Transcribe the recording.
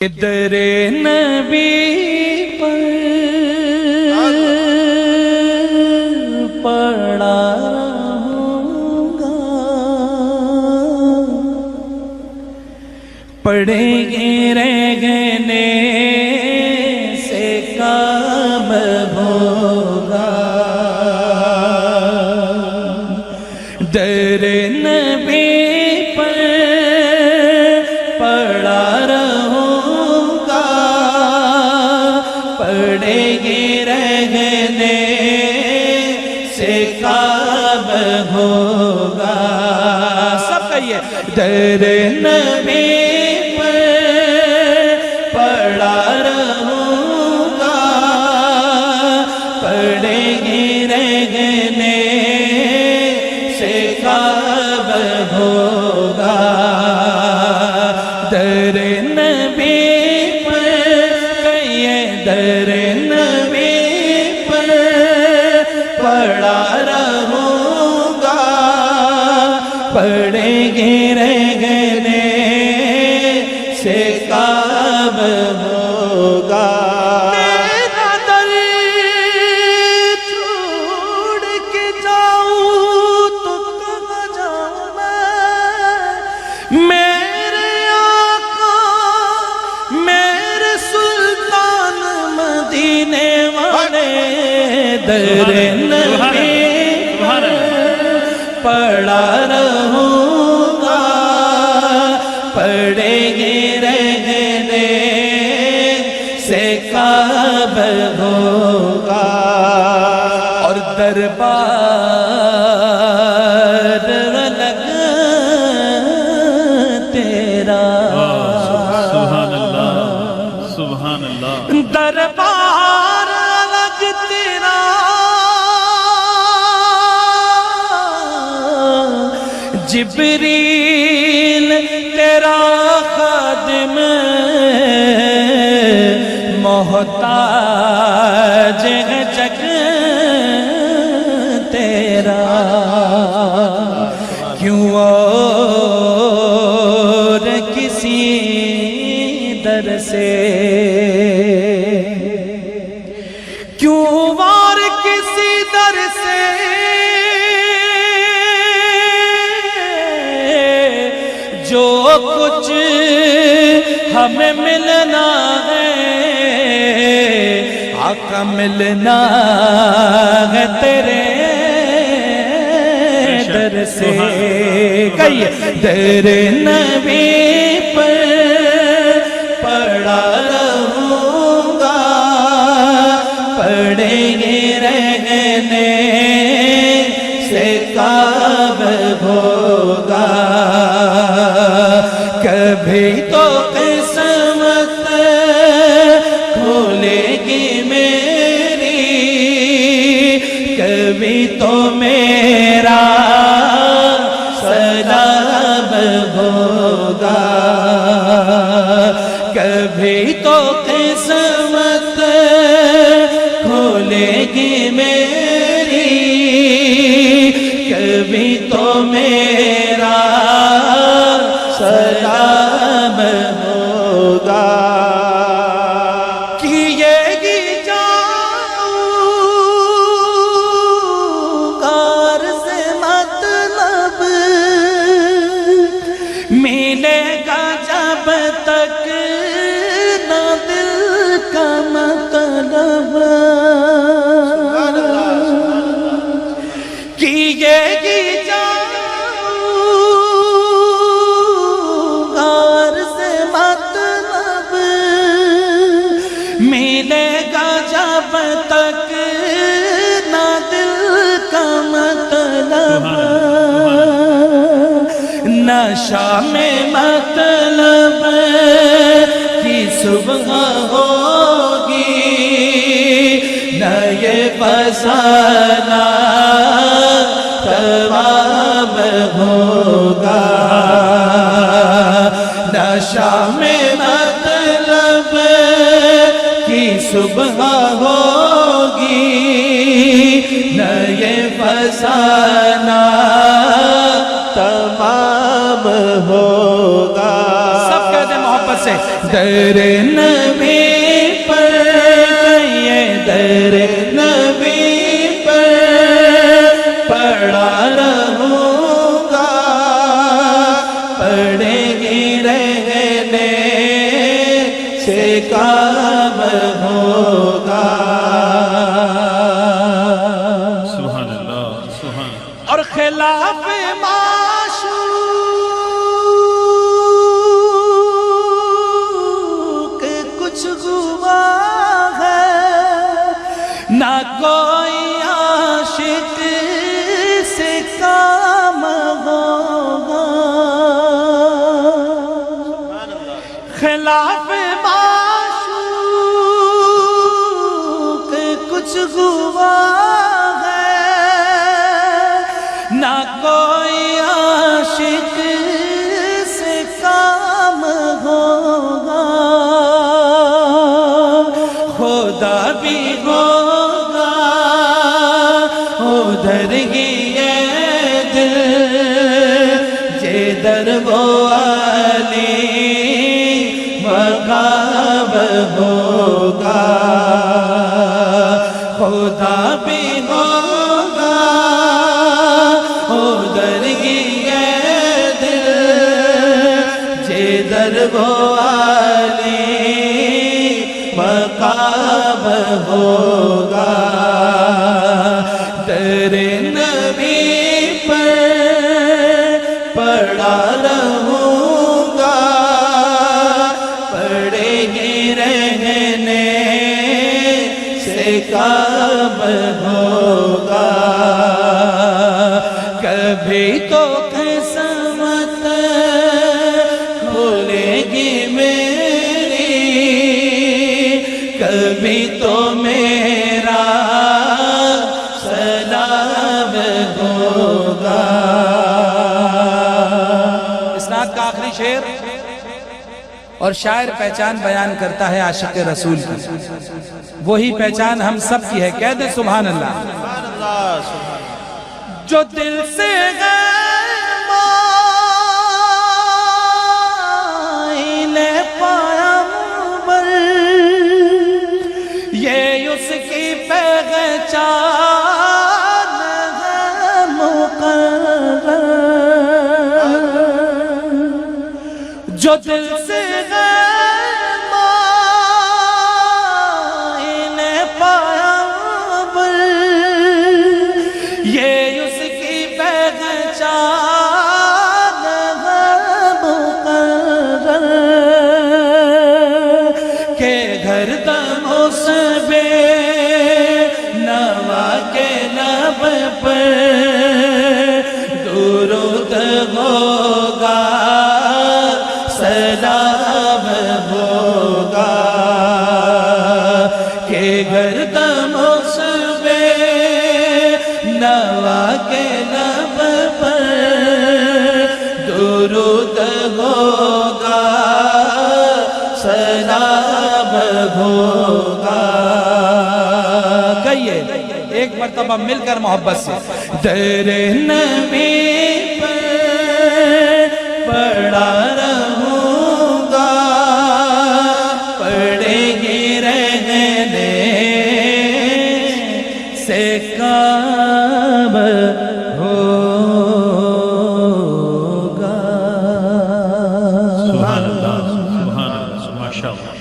در نبی پر پڑا رہوں گا، پڑھیں گے رہنے سے کام ہوگا، در نبی پر پڑا رہوں گا، پڑھیں گے رہنے سے کام ہوگا، سب کہیے در نبی پر پڑا رہوں گا، پڑھیں گے رہنے سے کام ہوگا، در نبی پر کہیے در نبی پر پڑا رہوں گا، پڑھیں گے رہنے سے کام ہوگا، میرا در چھوڑ کے جاؤں تو کہاں جاؤں میرے آقا میرے سلطان مدینے والے، در نبی پڑا رہوں گا، پڑھیں گے رہنے سے کام ہوگا، اور دربار الگ تیرا، سبحان اللہ سبحان اللہ، دربار الگ تیرا، جبریل تیرا خادم محتاج ہے جگ تیرا، کیوں اور کسی در سے، کیوں اور کسی در سے جو کچھ ہمیں ملنا ہے، آقا ملنا ہے تیرے در سے، کہیے در نبی پر پڑا رہوں گا، پڑھیں گے رہنے سے کام ہوگا، کبھی تو قسمت کھولے گی میری، کبھی تو میرا سلام ہوگا، کبھی تو قسمت کھولے گی میری، کبھی تو میرا سلام ہوگا، کیے گی جاؤں کار سے مطلب، ملے گا جب تک نہ دل کا مطلب، کیے گی ملے گا جب تک نہ دل کا مطلب، نہ شام مطلب کی صبح ہوگی، نہ یہ فسانہ تمام ہوگا، نہ شام مطلب کی صبح ہوگی، نہ یہ فسانہ تمام ہوگا، سب کہتے ہیں محبت سے در نبی پر یہ در نبی پر پڑا رہوں گا پڑے گی رہنے سے کام ہوگا سبحان اللہ سبحان اور خلاف معشوق کچھ ہوا ہے نہ کوئی عاشق سے کام ہوگا خلاف معشوق کچھ ہوا نہ کوئی عاشق سے کام ہوگا خدا بھی ہوگا ادھر ہی یہ دل جدھر وہ علی مقام ہوگا خدا بھی ہوگا ادھر ہی یہ دل جدھر وہ علی مقام ہوگا در نبی پر پڑا رہوں گا پڑے گی رہنے سے کام ہوگا کبھی تو قسمت کھولے گی میری کبھی تو میرا سلام ہوگا اسناد کا آخری شعر اور شاعر پہچان بیان کرتا ہے عاشق رسول کی وہی پہچان ہم سب کی ہے کہہ دے سبحان اللہ جو دل سے مائل پیغمبر یہ اس کی پہچان ہے مقرر جو دل سے مائل پیغمبر یہ اس کی پہچان ہے مقرر کہ گھردم اس بے نوا کے لب پر درود ہوگا سلام ہوگا کہ گردم اس بے نوا کے لب پر درود ہوگا سلام ہوگا کہیے ایک مرتبہ مل کر محبت سے در نبی پر پڑا رہوں گا پڑے گی رہنے سے کام ہوگا سبحان اللہ ماشاء اللہ